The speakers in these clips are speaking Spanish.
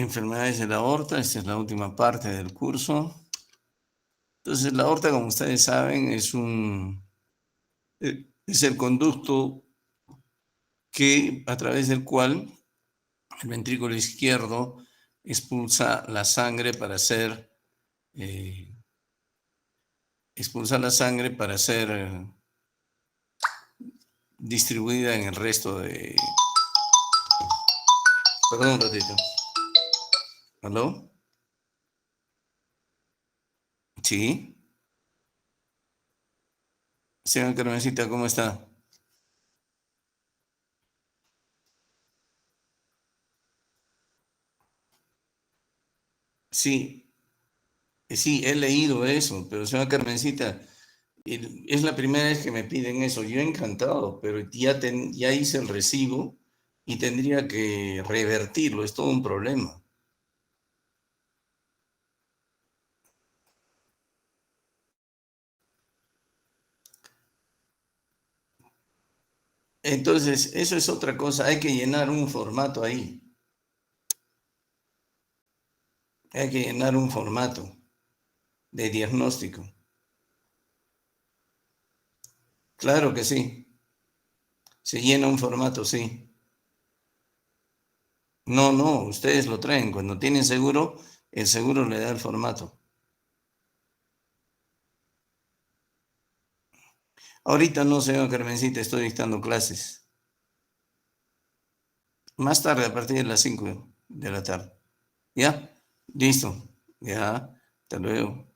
enfermedades de la aorta. Esta es la última parte del curso. Entonces, la aorta, como ustedes saben, es el conducto a través del cual el ventrículo izquierdo expulsa la sangre para ser distribuida en el resto de... Perdón un ratito. ¿Aló? Sí. Señora Carmencita, ¿cómo está? Sí, sí, he leído eso, pero señora Carmencita, es la primera vez que me piden eso. Yo encantado, pero ya hice el recibo y tendría que revertirlo. Es todo un problema. Entonces, eso es otra cosa. Hay que llenar un formato ahí. Hay que llenar un formato de diagnóstico. Claro que sí. Se llena un formato, sí. No, no, ustedes lo traen. Cuando tienen seguro, el seguro le da el formato. Ahorita no, señor Carmencita, estoy dictando clases. Más tarde, a partir de las 5 de la tarde. ¿Ya? Listo. Ya. Hasta luego.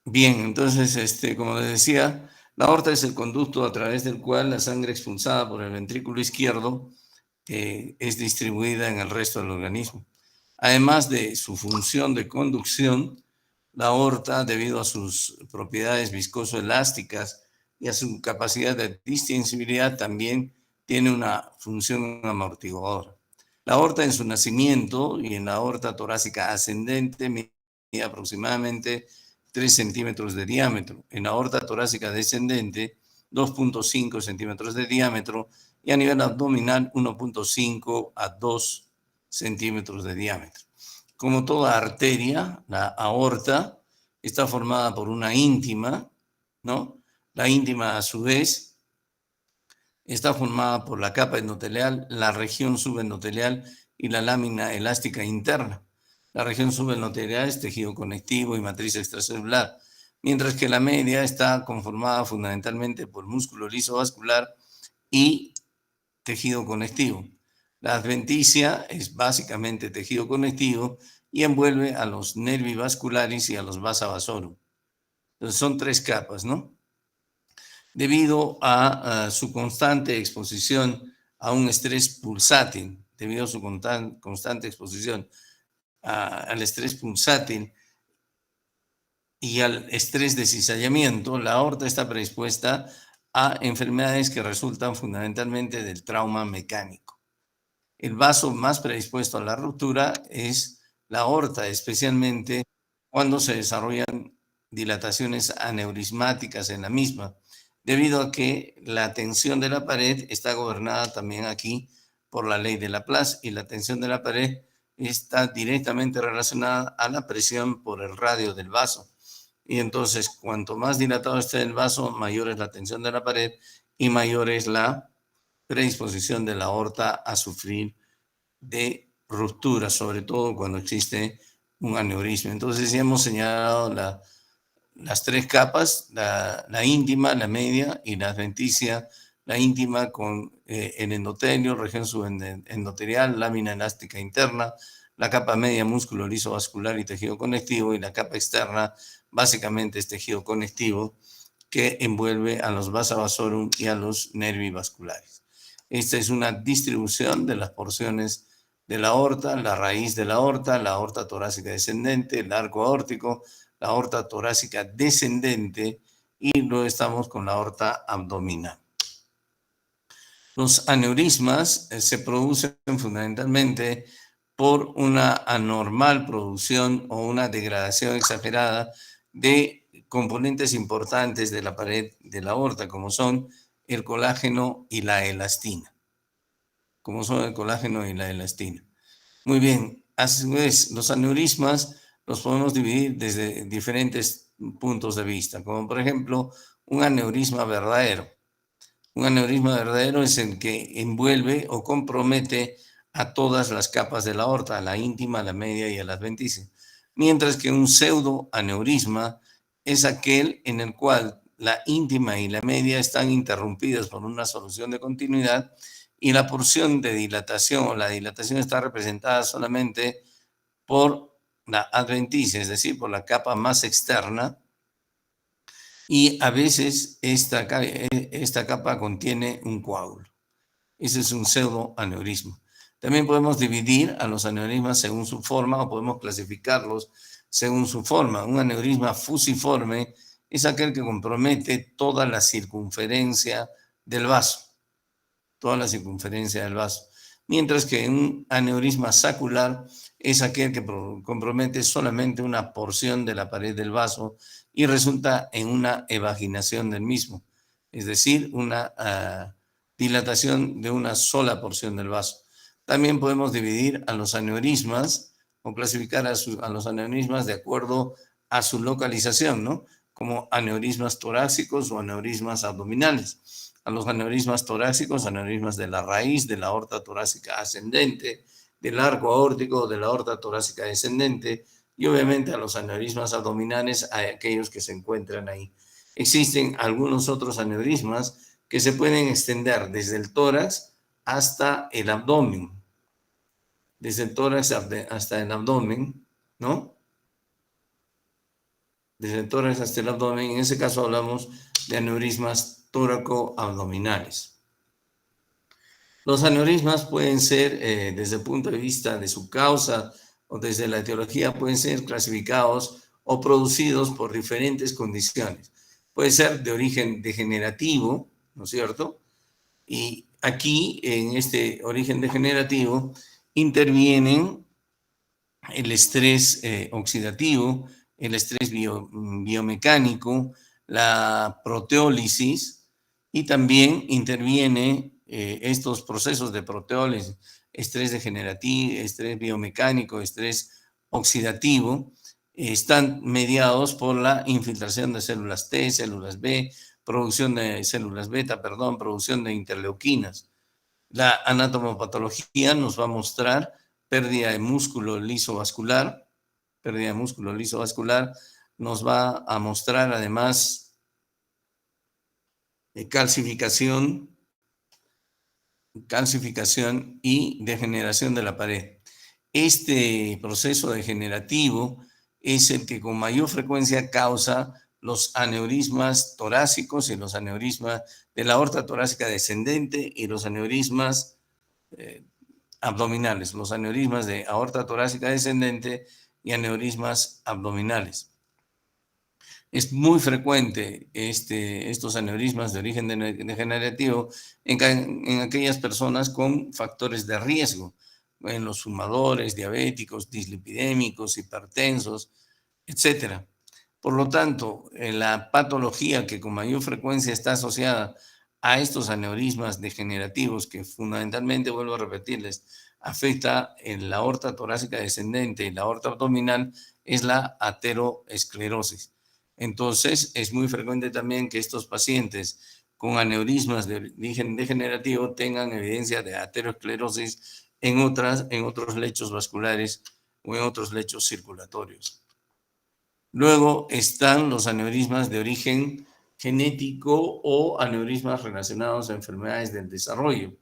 Bien, entonces, como les decía, la aorta es el conducto a través del cual la sangre expulsada por el ventrículo izquierdo es distribuida en el resto del organismo. Además de su función de conducción, la aorta, debido a sus propiedades viscosoelásticas y a su capacidad de distensibilidad, también tiene una función amortiguadora. La aorta en su nacimiento y en la aorta torácica ascendente mide aproximadamente 3 centímetros de diámetro. En la aorta torácica descendente, 2.5 centímetros de diámetro, y a nivel abdominal 1.5 a 2 centímetros de diámetro. Como toda arteria, la aorta está formada por una íntima, ¿no? La íntima, a su vez, está formada por la capa endotelial, la región subendotelial y la lámina elástica interna. La región subendotelial es tejido conectivo y matriz extracelular, mientras que la media está conformada fundamentalmente por músculo liso vascular y tejido conectivo. La adventicia es básicamente tejido conectivo y envuelve a los nervi vascularis y a los vasa vasorum. Entonces son 3 capas, ¿no? Debido a su constante exposición a un estrés pulsátil, debido a su constante exposición al estrés pulsátil y al estrés de cizallamiento, la aorta está predispuesta a enfermedades que resultan fundamentalmente del trauma mecánico. El vaso más predispuesto a la ruptura es la aorta, especialmente cuando se desarrollan dilataciones aneurismáticas en la misma, debido a que la tensión de la pared está gobernada también aquí por la ley de Laplace, y la tensión de la pared está directamente relacionada a la presión por el radio del vaso. Y entonces, cuanto más dilatado esté el vaso, mayor es la tensión de la pared y mayor es la predisposición de la aorta a sufrir de ruptura, sobre todo cuando existe un aneurisma. Entonces, ya hemos señalado las 3 capas, la íntima, la media y la adventicia. La íntima con el endotelio, región subendotelial, lámina elástica interna, la capa media, músculo liso vascular y tejido conectivo, y la capa externa, básicamente es tejido conectivo que envuelve a los vasa vasorum y a los nervi vasculares. Esta es una distribución de las porciones de la aorta, la raíz de la aorta torácica descendente, el arco aórtico, la aorta torácica descendente, y luego estamos con la aorta abdominal. Los aneurismas se producen fundamentalmente por una anormal producción o una degradación exagerada de componentes importantes de la pared de la aorta, como son el colágeno y la elastina. Como son el colágeno y la elastina. Muy bien, a su vez, los aneurismas los podemos dividir desde diferentes puntos de vista, como por ejemplo un aneurisma verdadero. Un aneurisma verdadero es el que envuelve o compromete a todas las capas de la aorta, a la íntima, a la media y a la adventicia. Mientras que un pseudoaneurisma es aquel en el cual la íntima y la media están interrumpidas por una solución de continuidad y la porción de dilatación o la dilatación está representada solamente por la adventicia, es decir, por la capa más externa, y a veces esta capa contiene un coágulo. Ese es un pseudoaneurisma. También podemos dividir a los aneurismas según su forma o podemos clasificarlos según su forma. Un aneurisma fusiforme es aquel que compromete toda la circunferencia del vaso, toda la circunferencia del vaso. Mientras que un aneurisma sacular es aquel que compromete solamente una porción de la pared del vaso y resulta en una evaginación del mismo, es decir, una dilatación de una sola porción del vaso. También podemos dividir a los aneurismas o clasificar a los aneurismas de acuerdo a su localización, ¿no? Como aneurismas torácicos o aneurismas abdominales. A los aneurismas torácicos, aneurismas de la raíz, de la aorta torácica ascendente, del arco aórtico, de la aorta torácica descendente, y obviamente a los aneurismas abdominales, a aquellos que se encuentran ahí. Existen algunos otros aneurismas que se pueden extender desde el tórax hasta el abdomen, desde el tórax hasta el abdomen, ¿no? Desde el tórax hasta el abdomen. En ese caso hablamos de aneurismas tóraco-abdominales. Los aneurismas pueden ser, desde el punto de vista de su causa o desde la etiología, pueden ser clasificados o producidos por diferentes condiciones. Puede ser de origen degenerativo, ¿no es cierto? Y aquí, en este origen degenerativo, intervienen el estrés oxidativo, el estrés biomecánico, la proteólisis, y también interviene estos procesos de proteólisis, estrés degenerativo, estrés biomecánico, estrés oxidativo, están mediados por la infiltración de células T, células B, producción de células beta, perdón, producción de interleuquinas. La anatomopatología nos va a mostrar pérdida de músculo liso vascular, nos va a mostrar además calcificación y degeneración de la pared. Este proceso degenerativo es el que con mayor frecuencia causa los aneurismas torácicos y los aneurismas de la aorta torácica descendente y los aneurismas abdominales, los aneurismas de aorta torácica descendente y aneurismas abdominales. Es muy frecuente estos aneurismas de origen degenerativo en aquellas personas con factores de riesgo, en los fumadores, diabéticos, dislipidémicos, hipertensos, etc. Por lo tanto, la patología que con mayor frecuencia está asociada a estos aneurismas degenerativos, que fundamentalmente, vuelvo a repetirles, afecta en la aorta torácica descendente y la aorta abdominal, es la ateroesclerosis. Entonces, es muy frecuente también que estos pacientes con aneurismas de origen degenerativo tengan evidencia de ateroesclerosis en otros lechos vasculares o en otros lechos circulatorios. Luego están los aneurismas de origen genético o aneurismas relacionados a enfermedades del desarrollo.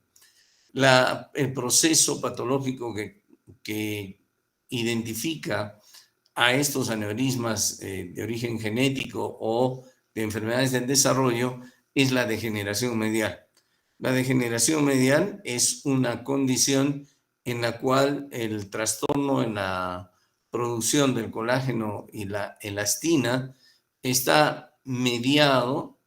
El proceso patológico que identifica a estos aneurismas de origen genético o de enfermedades del desarrollo es la degeneración medial. La degeneración medial es una condición en la cual el trastorno en la producción del colágeno y la elastina está mediado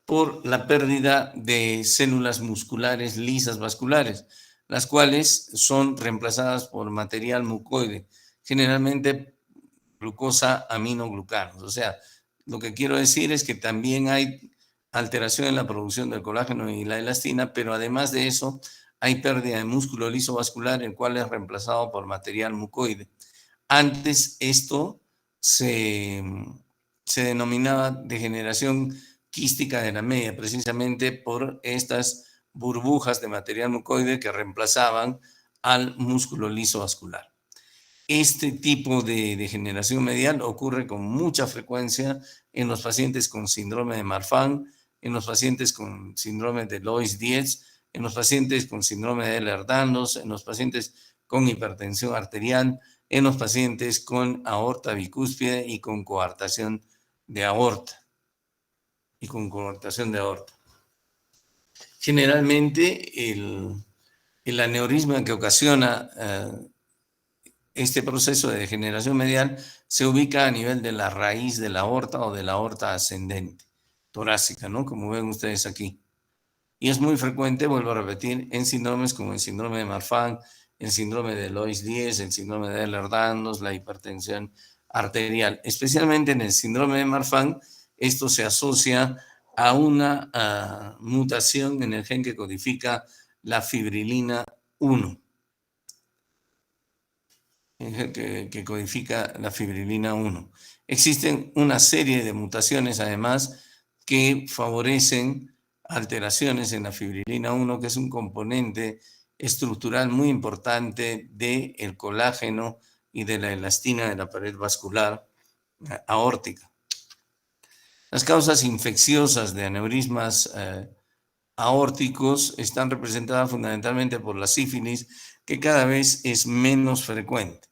por la pérdida de células musculares lisas vasculares, las cuales son reemplazadas por material mucoide, generalmente glucosa aminoglucanos. O sea, lo que quiero decir es que también hay alteración en la producción del colágeno y la elastina, pero además de eso hay pérdida de músculo liso vascular, el cual es reemplazado por material mucoide. Antes esto se, se denominaba degeneración quística de la media, precisamente por estas burbujas de material mucoide que reemplazaban al músculo liso vascular. Este tipo de degeneración medial ocurre con mucha frecuencia en los pacientes con síndrome de Marfan, en los pacientes con síndrome de Loeys-Dietz, en los pacientes con síndrome de Ehlers-Danlos, en los pacientes con hipertensión arterial, en los pacientes con aorta bicúspide y con coartación de aorta. Generalmente el aneurisma que ocasiona este proceso de degeneración medial se ubica a nivel de la raíz de la aorta o de la aorta ascendente torácica, ¿no? Como ven ustedes aquí. Y es muy frecuente, vuelvo a repetir, en síndromes como el síndrome de Marfan, el síndrome de Loeys-Dietz, el síndrome de Ehlers-Danlos, la hipertensión arterial. Especialmente en el síndrome de Marfan, esto se asocia a una mutación en el gen que codifica la fibrilina 1. Que codifica la fibrilina 1. Existen una serie de mutaciones, además, que favorecen alteraciones en la fibrilina 1, que es un componente estructural muy importante del colágeno y de la elastina de la pared vascular aórtica. Las causas infecciosas de aneurismas aórticos están representadas fundamentalmente por la sífilis, que cada vez es menos frecuente.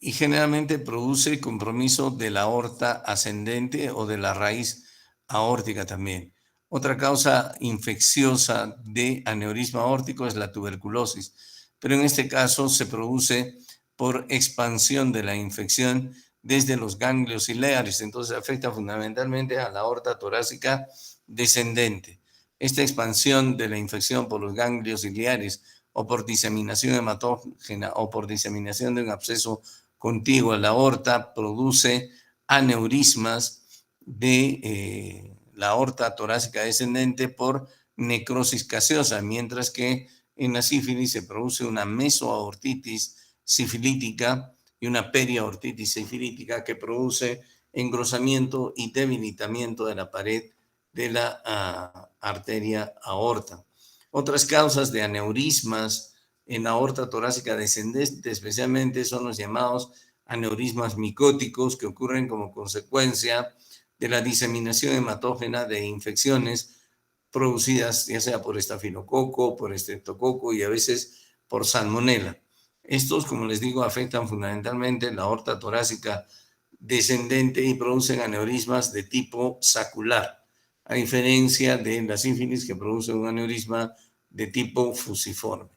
Y generalmente produce compromiso de la aorta ascendente o de la raíz aórtica también. Otra causa infecciosa de aneurisma aórtico es la tuberculosis, pero en este caso se produce por expansión de la infección desde los ganglios ciliares, entonces afecta fundamentalmente a la aorta torácica descendente. Esta expansión de la infección por los ganglios ciliares o por diseminación hematógena o por diseminación de un absceso contiguo a la aorta produce aneurismas de la aorta torácica descendente por necrosis gaseosa, mientras que en la sífilis se produce una mesoaortitis sifilítica y una periaortitis sifilítica que produce engrosamiento y debilitamiento de la pared de la arteria aorta. Otras causas de aneurismas en la aorta torácica descendente especialmente son los llamados aneurismas micóticos, que ocurren como consecuencia de la diseminación hematógena de infecciones producidas ya sea por estafilococo, por estreptococo y a veces por salmonela. Estos, como les digo, afectan fundamentalmente la aorta torácica descendente y producen aneurismas de tipo sacular, a diferencia de la sífilis, que produce un aneurisma de tipo fusiforme.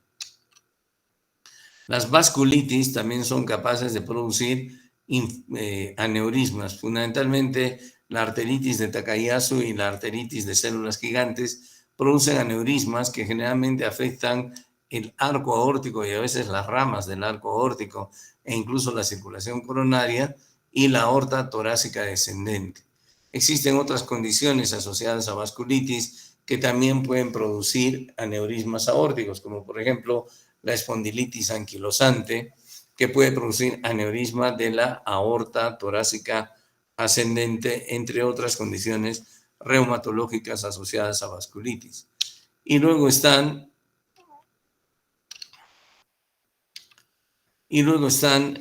Las vasculitis también son capaces de producir aneurismas, fundamentalmente la arteritis de Takayasu y la arteritis de células gigantes producen aneurismas que generalmente afectan el arco aórtico y a veces las ramas del arco aórtico e incluso la circulación coronaria y la aorta torácica descendente. Existen otras condiciones asociadas a vasculitis que también pueden producir aneurismas aórticos, como por ejemplo la espondilitis anquilosante, que puede producir aneurisma de la aorta torácica ascendente, entre otras condiciones reumatológicas asociadas a vasculitis. Y luego están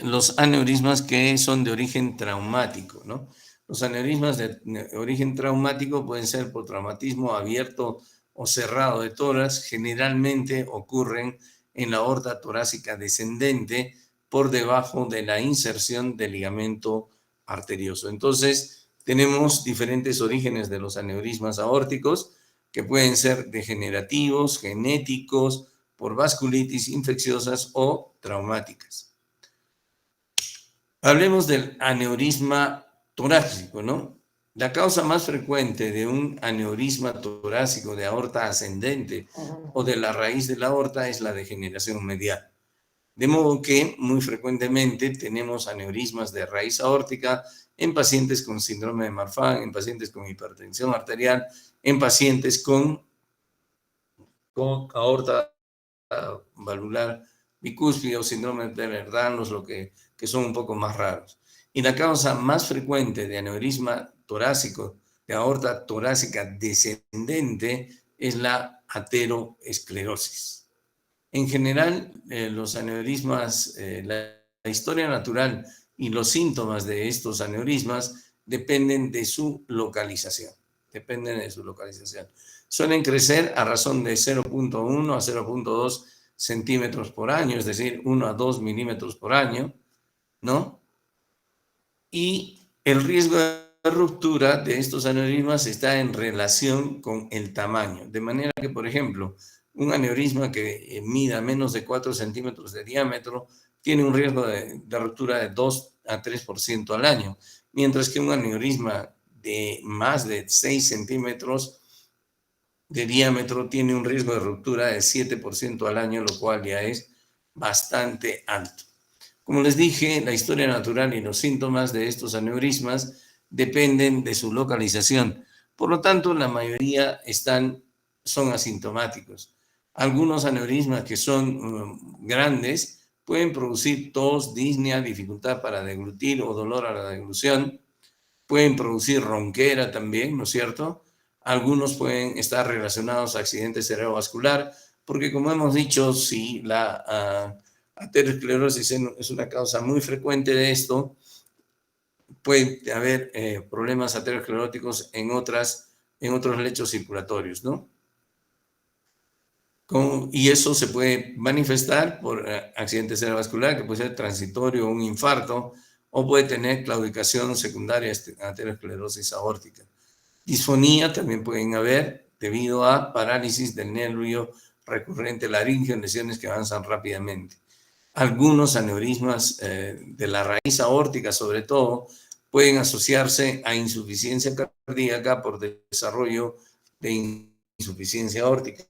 los aneurismas que son de origen traumático, ¿no? Los aneurismas de origen traumático pueden ser por traumatismo abierto o cerrado de tórax, generalmente ocurren en la aorta torácica descendente por debajo de la inserción del ligamento arterioso. Entonces, tenemos diferentes orígenes de los aneurismas aórticos que pueden ser degenerativos, genéticos, por vasculitis infecciosas o traumáticas. Hablemos del aneurisma torácico, ¿no? La causa más frecuente de un aneurisma torácico de aorta ascendente o de la raíz de la aorta es la degeneración medial. De modo que muy frecuentemente tenemos aneurismas de raíz aórtica en pacientes con síndrome de Marfan, en pacientes con hipertensión arterial, en pacientes con aorta valvular bicúspide o síndrome de Ehlers-Danlos, que son un poco más raros. Y la causa más frecuente de aneurisma torácico, de aorta torácica descendente, es la ateroesclerosis. En general, los aneurismas, la historia natural y los síntomas de estos aneurismas dependen de su localización. Dependen de su localización. Suelen crecer a razón de 0.1 a 0.2 centímetros por año, es decir, 1 a 2 milímetros por año, ¿no? Y el riesgo de ruptura de estos aneurismas está en relación con el tamaño. De manera que, por ejemplo, un aneurisma que mida menos de 4 centímetros de diámetro tiene un riesgo de ruptura de 2 a 3% al año, mientras que un aneurisma de más de 6 centímetros de diámetro tiene un riesgo de ruptura de 7% al año, lo cual ya es bastante alto. Como les dije, la historia natural y los síntomas de estos aneurismas dependen de su localización. Por lo tanto, la mayoría son asintomáticos. Algunos aneurismas que son grandes pueden producir tos, disnea, dificultad para deglutir o dolor a la deglución. Pueden producir ronquera también, ¿no es cierto? Algunos pueden estar relacionados a accidentes cerebrovascular, porque como hemos dicho, si la aterosclerosis es una causa muy frecuente de esto, puede haber problemas ateroscleróticos en otros lechos circulatorios, ¿no? Y eso se puede manifestar por accidente cerebrovascular, que puede ser transitorio, un infarto, o puede tener claudicación secundaria a aterosclerosis aórtica. Disfonía también pueden haber debido a parálisis del nervio recurrente laríngeo en lesiones que avanzan rápidamente. Algunos aneurismas de la raíz aórtica, sobre todo, pueden asociarse a insuficiencia cardíaca por desarrollo de insuficiencia aórtica.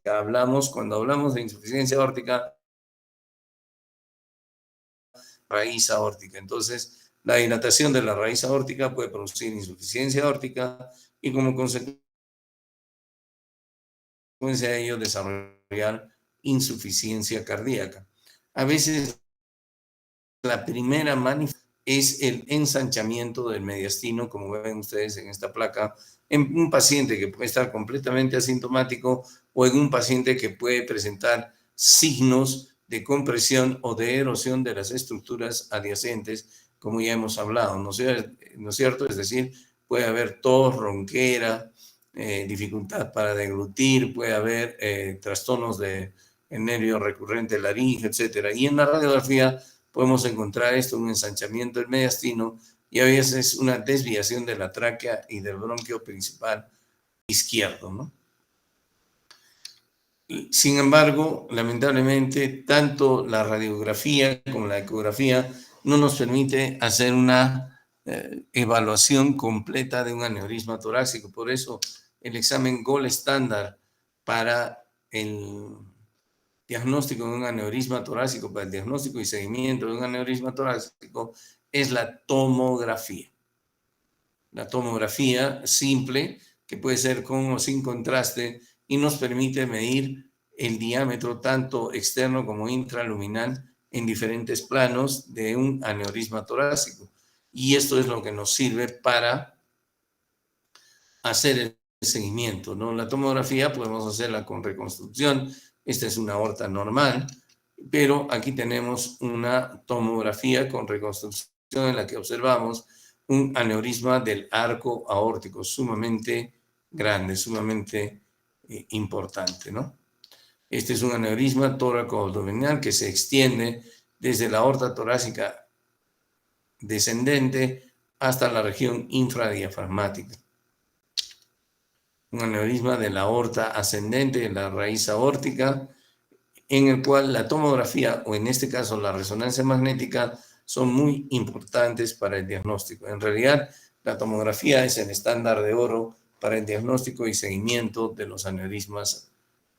Cuando hablamos de insuficiencia aórtica, raíz aórtica. Entonces, la dilatación de la raíz aórtica puede producir insuficiencia aórtica y como consecuencia de ello desarrollar insuficiencia cardíaca. A veces la primera manifestación es el ensanchamiento del mediastino, como ven ustedes en esta placa, en un paciente que puede estar completamente asintomático o en un paciente que puede presentar signos de compresión o de erosión de las estructuras adyacentes, como ya hemos hablado, ¿no es cierto? Es decir, puede haber tos, ronquera, dificultad para deglutir, puede haber trastornos del nervio recurrente laríngeo, etcétera. Y en la radiografía podemos encontrar esto, un ensanchamiento del mediastino y a veces una desviación de la tráquea y del bronquio principal izquierdo, ¿no? Sin embargo, lamentablemente, tanto la radiografía como la ecografía no nos permite hacer una evaluación completa de un aneurisma torácico. Por eso, el examen Gold estándar para el diagnóstico de un aneurisma torácico, para el diagnóstico y seguimiento de un aneurisma torácico, es la tomografía. La tomografía simple, que puede ser con o sin contraste, y nos permite medir el diámetro tanto externo como intraluminal en diferentes planos de un aneurisma torácico. Y esto es lo que nos sirve para hacer el seguimiento, ¿no? La tomografía podemos hacerla con reconstrucción. Esta es una aorta normal, pero aquí tenemos una tomografía con reconstrucción en la que observamos un aneurisma del arco aórtico sumamente grande, sumamente importante, ¿no? Este es un aneurisma tóraco-abdominal que se extiende desde la aorta torácica descendente hasta la región infradiafragmática. Un aneurisma de la aorta ascendente, de la raíz aórtica, en el cual la tomografía, o en este caso la resonancia magnética, son muy importantes para el diagnóstico. En realidad, La tomografía es el estándar de oro para el diagnóstico y seguimiento de los aneurismas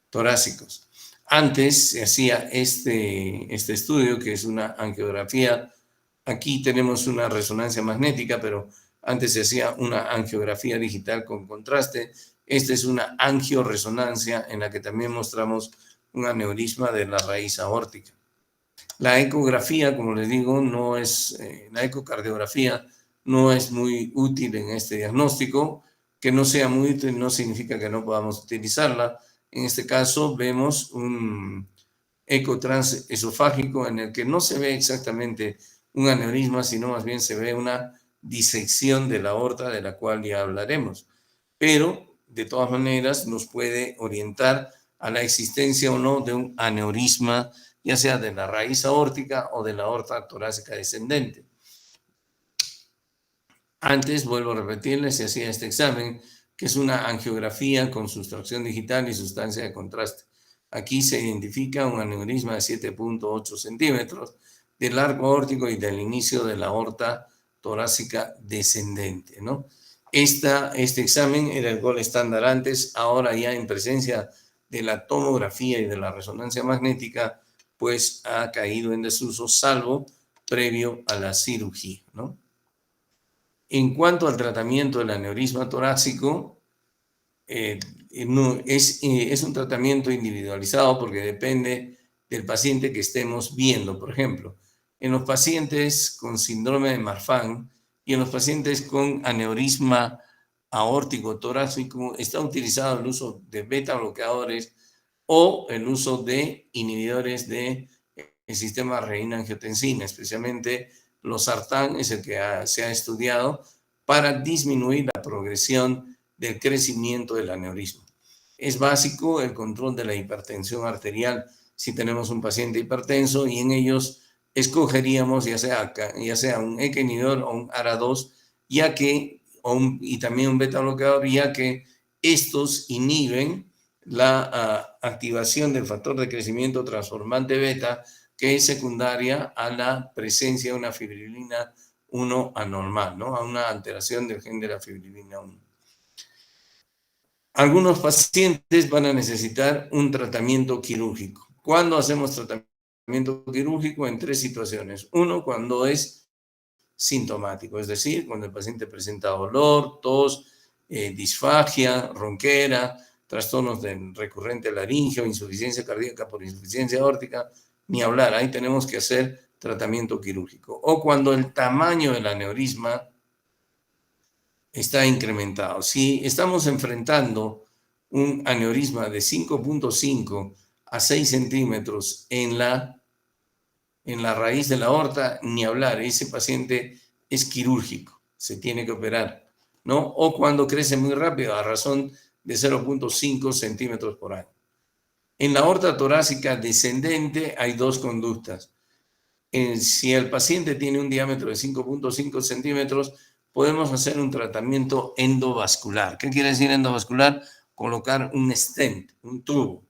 torácicos. Antes se hacía este estudio, que es una angiografía. Aquí tenemos una resonancia magnética, pero antes se hacía una angiografía digital con contraste. Esta es una angioresonancia en la que también mostramos un aneurisma de la raíz aórtica. La ecografía, como les digo, la ecocardiografía no es muy útil en este diagnóstico. Que no sea muy útil no significa que no podamos utilizarla. En este caso vemos un eco transesofágico en el que no se ve exactamente un aneurisma, sino más bien se ve una disección de la aorta, de la cual ya hablaremos. Pero, de todas maneras, nos puede orientar a la existencia o no de un aneurisma, ya sea de la raíz aórtica o de la aorta torácica descendente. Antes, vuelvo a repetirles, se hacía este examen, que es una angiografía con sustracción digital y sustancia de contraste. Aquí se identifica un aneurisma de 7.8 centímetros del arco aórtico y del inicio de la aorta torácica descendente, ¿no? Este examen era el gold estándar antes, ahora ya en presencia de la tomografía y de la resonancia magnética, pues ha caído en desuso, salvo previo a la cirugía, ¿no? En cuanto al tratamiento del aneurisma torácico, es un tratamiento individualizado porque depende del paciente que estemos viendo. Por ejemplo, en los pacientes con síndrome de Marfan y en los pacientes con aneurisma aórtico torácico está utilizado el uso de beta bloqueadores o el uso de inhibidores del sistema renina-angiotensina, especialmente los sartán es el que se ha estudiado para disminuir la progresión del crecimiento del aneurisma. Es básico el control de la hipertensión arterial si tenemos un paciente hipertenso, y en ellos escogeríamos ya sea un ECA inhibidor o un ARA2, y también un beta bloqueador, ya que estos inhiben la activación del factor de crecimiento transformante beta, que es secundaria a la presencia de una fibrilina 1 anormal, ¿no? A una alteración del gen de la fibrilina 1. Algunos pacientes van a necesitar un tratamiento quirúrgico. ¿Cuándo hacemos tratamiento quirúrgico? En 3 situaciones. Uno, cuando es sintomático, es decir, cuando el paciente presenta dolor, tos, disfagia, ronquera, trastornos del recurrente laringeo, insuficiencia cardíaca por insuficiencia aórtica, ni hablar, ahí tenemos que hacer tratamiento quirúrgico. O cuando el tamaño del aneurisma está incrementado. Si estamos enfrentando un aneurisma de 5.5 a 6 centímetros en la raíz de la aorta, ni hablar, ese paciente es quirúrgico, se tiene que operar, ¿no? O cuando crece muy rápido, a razón de 0.5 centímetros por año. En la aorta torácica descendente hay 2 conductas. Si el paciente tiene un diámetro de 5.5 centímetros, podemos hacer un tratamiento endovascular. ¿Qué quiere decir endovascular? Colocar un stent, un tubo.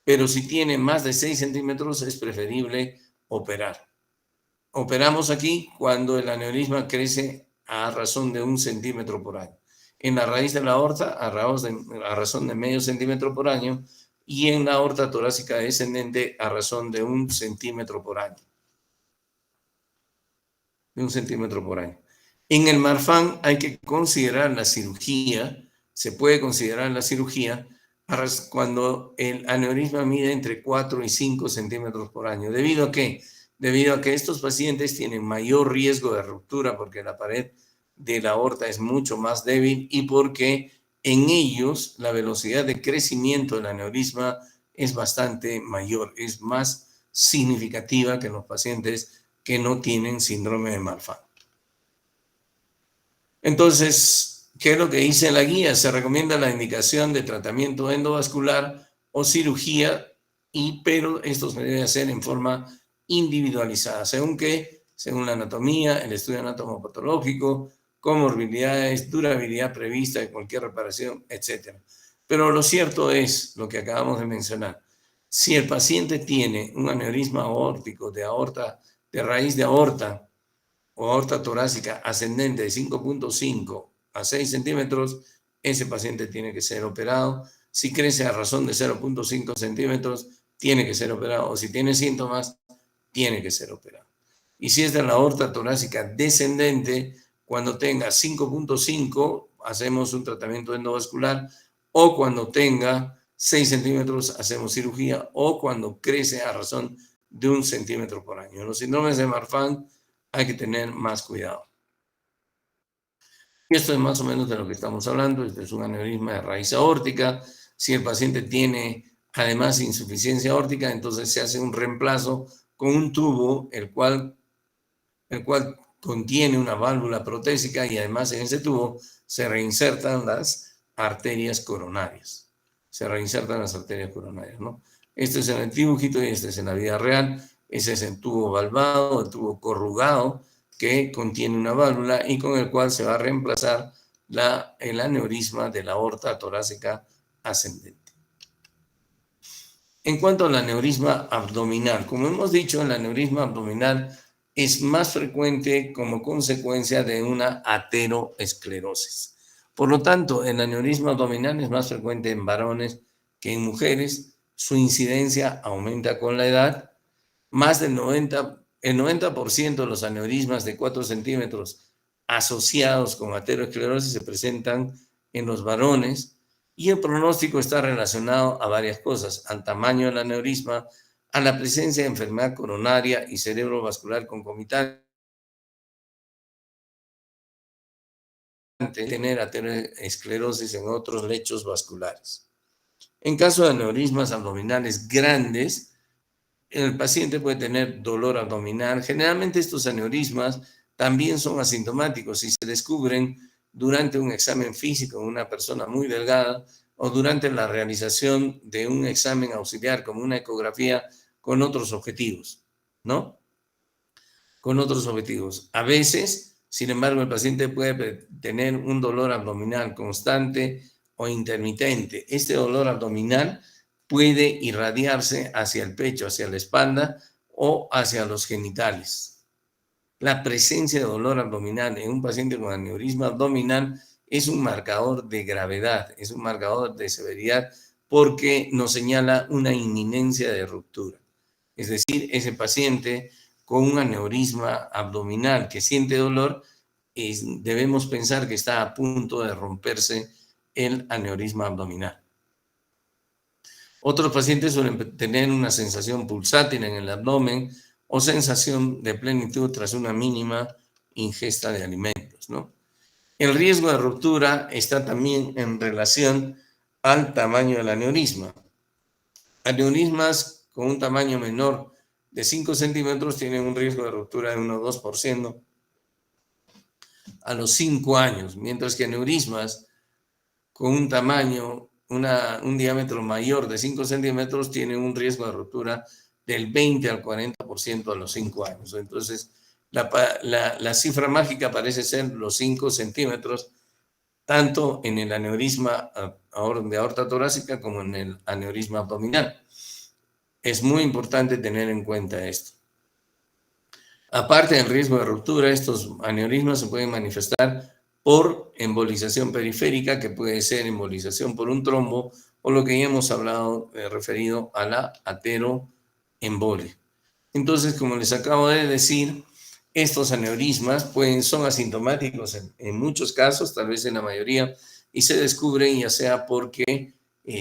Pero si tiene más de 6 centímetros, es preferible operar. Operamos aquí cuando el aneurisma crece a razón de 1 centímetro por año. En la raíz de la aorta, a razón de medio centímetro por año, y en la aorta torácica descendente, a razón de 1 centímetro por año. De 1 centímetro por año. En el Marfan hay que considerar la cirugía, se puede considerar la cirugía cuando el aneurisma mide entre 4 y 5 centímetros por año. ¿Debido a qué? Debido a que estos pacientes tienen mayor riesgo de ruptura porque la pared de la aorta es mucho más débil y porque en ellos la velocidad de crecimiento del aneurisma es bastante mayor, es más significativa que en los pacientes que no tienen síndrome de Marfan. Entonces, ¿qué es lo que dice la guía? Se recomienda la indicación de tratamiento endovascular o cirugía, pero esto se debe hacer en forma individualizada. ¿Según qué? Según la anatomía, el estudio anatomopatológico, comorbilidades, durabilidad prevista de cualquier reparación, etc. Pero lo cierto es lo que acabamos de mencionar. Si el paciente tiene un aneurisma aórtico de raíz de aorta o aorta torácica ascendente de 5.5 a 6 centímetros, ese paciente tiene que ser operado. Si crece a razón de 0.5 centímetros, tiene que ser operado. O si tiene síntomas, tiene que ser operado. Y si es de la aorta torácica descendente, cuando tenga 5.5, hacemos un tratamiento endovascular, o cuando tenga 6 centímetros, hacemos cirugía, o cuando crece a razón de 1 centímetro por año. En los síndromes de Marfan hay que tener más cuidado. Y esto es más o menos de lo que estamos hablando. Este es un aneurisma de raíz aórtica. Si el paciente tiene además insuficiencia aórtica, entonces se hace un reemplazo con un tubo, el cual contiene una válvula protésica, y además en ese tubo se reinsertan las arterias coronarias. ¿No? Este es en el dibujito y este es en la vida real. Ese es el tubo valvado, el tubo corrugado, que contiene una válvula y con el cual se va a reemplazar el aneurisma de la aorta torácica ascendente. En cuanto al aneurisma abdominal, como hemos dicho, el aneurisma abdominal es más frecuente como consecuencia de una ateroesclerosis. Por lo tanto, el aneurisma abdominal es más frecuente en varones que en mujeres. Su incidencia aumenta con la edad. Más del 90% de los aneurismas de 4 centímetros asociados con ateroesclerosis se presentan en los varones, y el pronóstico está relacionado a varias cosas: al tamaño del aneurisma, a la presencia de enfermedad coronaria y cerebrovascular concomitante, tener ateroesclerosis en otros lechos vasculares. En caso de aneurismas abdominales grandes, el paciente puede tener dolor abdominal. Generalmente estos aneurismas también son asintomáticos y se descubren durante un examen físico en una persona muy delgada, o durante la realización de un examen auxiliar como una ecografía con otros objetivos, ¿no? Con otros objetivos. A veces, sin embargo, el paciente puede tener un dolor abdominal constante o intermitente. Este dolor abdominal puede irradiarse hacia el pecho, hacia la espalda o hacia los genitales. La presencia de dolor abdominal en un paciente con aneurisma abdominal es un marcador de gravedad, es un marcador de severidad, porque nos señala una inminencia de ruptura. Es decir, ese paciente con un aneurisma abdominal que siente dolor, debemos pensar que está a punto de romperse el aneurisma abdominal. Otros pacientes suelen tener una sensación pulsátil en el abdomen o sensación de plenitud tras una mínima ingesta de alimentos, ¿no? El riesgo de ruptura está también en relación al tamaño del aneurisma. Aneurismas con un tamaño menor de 5 centímetros tienen un riesgo de ruptura de 1 o 2% a los 5 años, mientras que aneurismas con un tamaño, un diámetro mayor de 5 centímetros tienen un riesgo de ruptura del 20 al 40% a los 5 años. Entonces, la cifra mágica parece ser los 5 centímetros, tanto en el aneurisma de aorta torácica como en el aneurisma abdominal. Es muy importante tener en cuenta esto. Aparte del riesgo de ruptura, estos aneurismas se pueden manifestar por embolización periférica, que puede ser embolización por un trombo, o lo que ya hemos hablado referido a la ateroembolia. Entonces, como les acabo de decir, estos aneurismas son asintomáticos en muchos casos, tal vez en la mayoría, y se descubren ya sea porque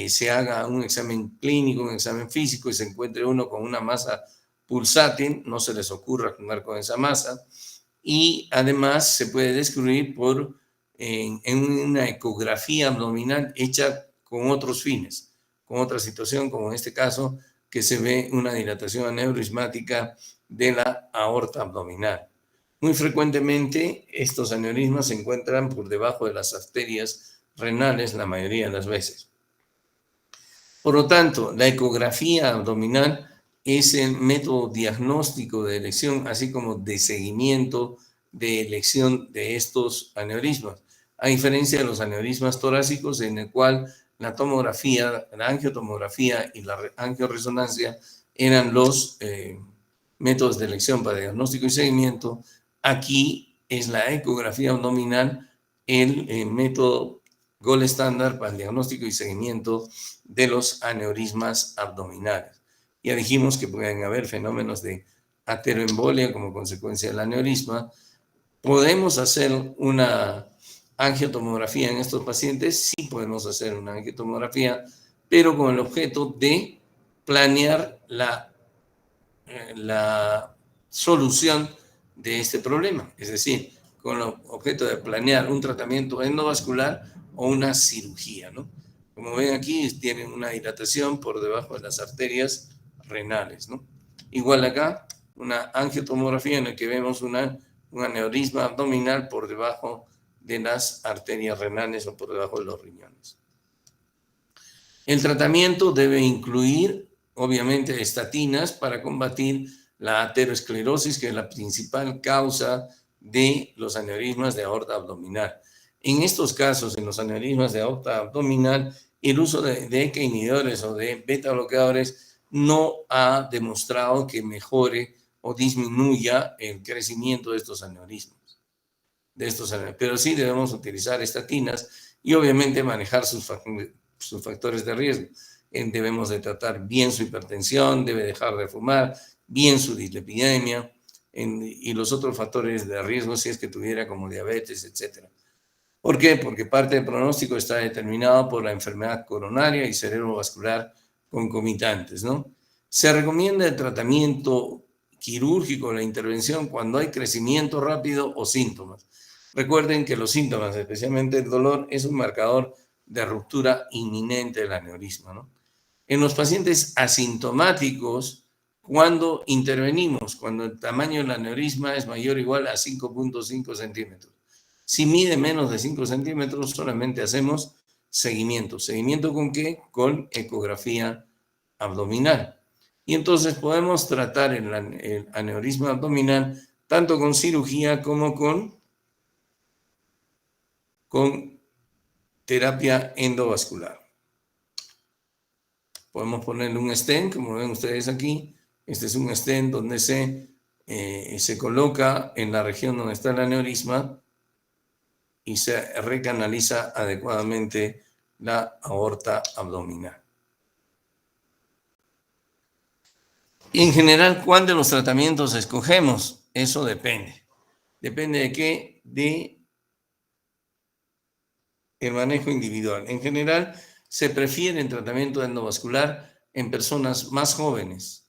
se haga un examen clínico, un examen físico, y se encuentre uno con una masa pulsátil, no se les ocurra jugar con esa masa, y además se puede descubrir en una ecografía abdominal hecha con otros fines, con otra situación, como en este caso, que se ve una dilatación aneurismática de la aorta abdominal. Muy frecuentemente estos aneurismas se encuentran por debajo de las arterias renales la mayoría de las veces. Por lo tanto, la ecografía abdominal es el método diagnóstico de elección, así como de seguimiento de elección de estos aneurismas, a diferencia de los aneurismas torácicos, en el cual la tomografía, la angiotomografía y la angioresonancia eran los métodos de elección para diagnóstico y seguimiento. aquí es la ecografía abdominal el método gold estándar para el diagnóstico y seguimiento de los aneurismas abdominales. Ya dijimos que pueden haber fenómenos de ateroembolia como consecuencia del aneurisma. ¿Podemos hacer una angiotomografía en estos pacientes? Sí, podemos hacer una angiotomografía, pero con el objeto de planear la solución de este problema, es decir, con el objeto de planear un tratamiento endovascular o una cirugía, ¿no? Como ven aquí, tienen una dilatación por debajo de las arterias renales, ¿no? Igual acá, una angiotomografía en la que vemos un aneurisma abdominal por debajo de las arterias renales o por debajo de los riñones. El tratamiento debe incluir, obviamente, estatinas para combatir la aterosclerosis, que es la principal causa de los aneurismas de aorta abdominal. En estos casos, en los aneurismas de aorta abdominal, el uso de ECA inhibidores o de beta bloqueadores no ha demostrado que mejore o disminuya el crecimiento de estos aneurismas. Pero sí debemos utilizar estatinas y obviamente manejar sus factores de riesgo. Debemos de tratar bien su hipertensión, debe dejar de fumar, bien su dislipidemia y los otros factores de riesgo si es que tuviera como diabetes, etc. ¿Por qué? Porque parte del pronóstico está determinado por la enfermedad coronaria y cerebrovascular concomitantes, ¿no? Se recomienda el tratamiento quirúrgico, la intervención, cuando hay crecimiento rápido o síntomas. Recuerden que los síntomas, especialmente el dolor, es un marcador de ruptura inminente del aneurisma, ¿no? En los pacientes asintomáticos, cuando intervenimos, cuando el tamaño del aneurisma es mayor o igual a 5.5 centímetros. Si mide menos de 5 centímetros, solamente hacemos seguimiento. ¿Seguimiento con qué? Con ecografía abdominal. Y entonces podemos tratar el aneurisma abdominal tanto con cirugía como con terapia endovascular. Podemos ponerle un stent, como ven ustedes aquí. Este es un stent donde se coloca en la región donde está el aneurisma y se recanaliza adecuadamente la aorta abdominal. Y en general, ¿cuál de los tratamientos escogemos? Eso depende. Depende de qué, de el manejo individual. En general, se prefiere el tratamiento endovascular en personas más jóvenes.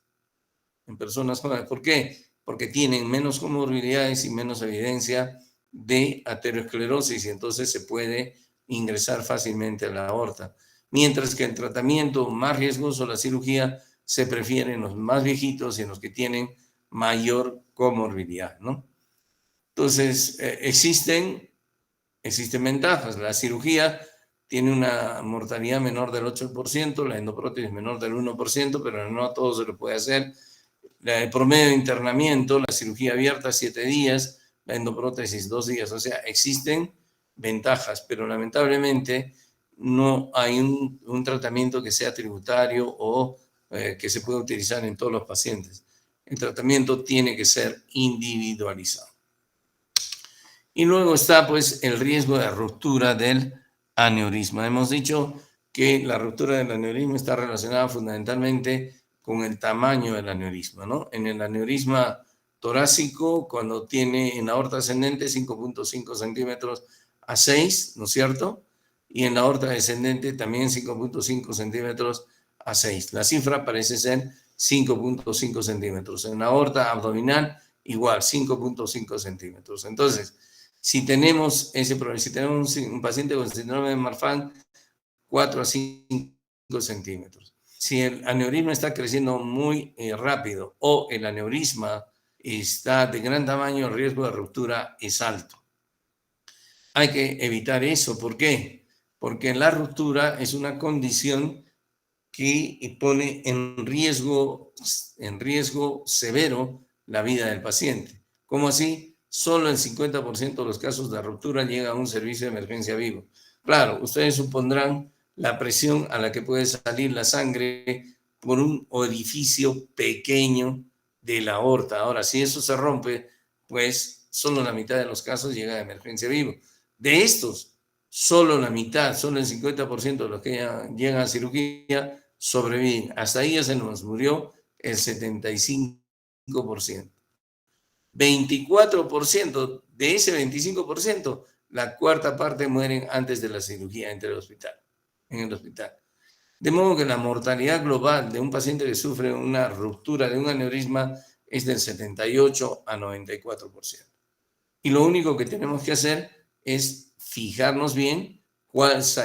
En personas jóvenes. ¿Por qué? Porque tienen menos comorbilidades y menos evidencia de aterosclerosis y entonces se puede ingresar fácilmente a la aorta. Mientras que el tratamiento más riesgoso, la cirugía, se prefiere en los más viejitos y en los que tienen mayor comorbilidad, ¿no? Entonces, existen ventajas. La cirugía tiene una mortalidad menor del 8%, la endoprótesis menor del 1%, pero no a todos se lo puede hacer. El promedio de internamiento, la cirugía abierta 7 días, la endoprótesis 2 días. O sea, existen ventajas, pero lamentablemente no hay un tratamiento que sea tributario o que se pueda utilizar en todos los pacientes. El tratamiento tiene que ser individualizado. Y luego está pues el riesgo de ruptura del aneurisma. Hemos dicho que la ruptura del aneurisma está relacionada fundamentalmente con el tamaño del aneurisma, ¿no? En el aneurisma torácico, cuando tiene en la aorta ascendente 5.5 centímetros a 6, ¿no es cierto? Y en la aorta descendente también 5.5 centímetros a 6. La cifra parece ser 5.5 centímetros. En la aorta abdominal, igual, 5.5 centímetros. Entonces, si tenemos un paciente con síndrome de Marfan, 4 a 5 centímetros. Si el aneurisma está creciendo muy rápido o el aneurisma está de gran tamaño, el riesgo de ruptura es alto. Hay que evitar eso. ¿Por qué? Porque la ruptura es una condición que pone en riesgo severo la vida del paciente. ¿Cómo así? Solo el 50% de los casos de ruptura llega a un servicio de emergencia vivo. Claro, ustedes supondrán la presión a la que puede salir la sangre por un orificio pequeño de la aorta. Ahora, si eso se rompe, pues solo la mitad de los casos llega a emergencia vivo. De estos, solo la mitad, solo el 50% de los que llegan a cirugía sobreviven. Hasta ahí ya se nos murió el 75%. 24% de ese 25%, la cuarta parte mueren antes de la cirugía en el hospital. De modo que la mortalidad global de un paciente que sufre una ruptura de un aneurisma es del 78 a 94%. Y lo único que tenemos que hacer es fijarnos bien cuál es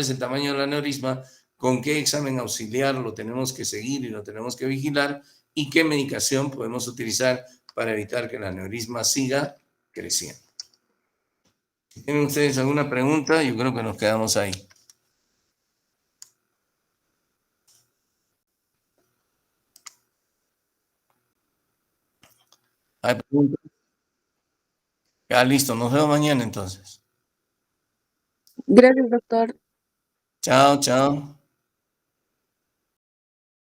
el tamaño del aneurisma, con qué examen auxiliar lo tenemos que seguir y lo tenemos que vigilar, y qué medicación podemos utilizar para evitar que el aneurisma siga creciendo. ¿Tienen ustedes alguna pregunta? Yo creo que nos quedamos ahí. ¿Hay preguntas? Ya, listo. Nos vemos mañana entonces. Gracias, doctor. Chao, chao.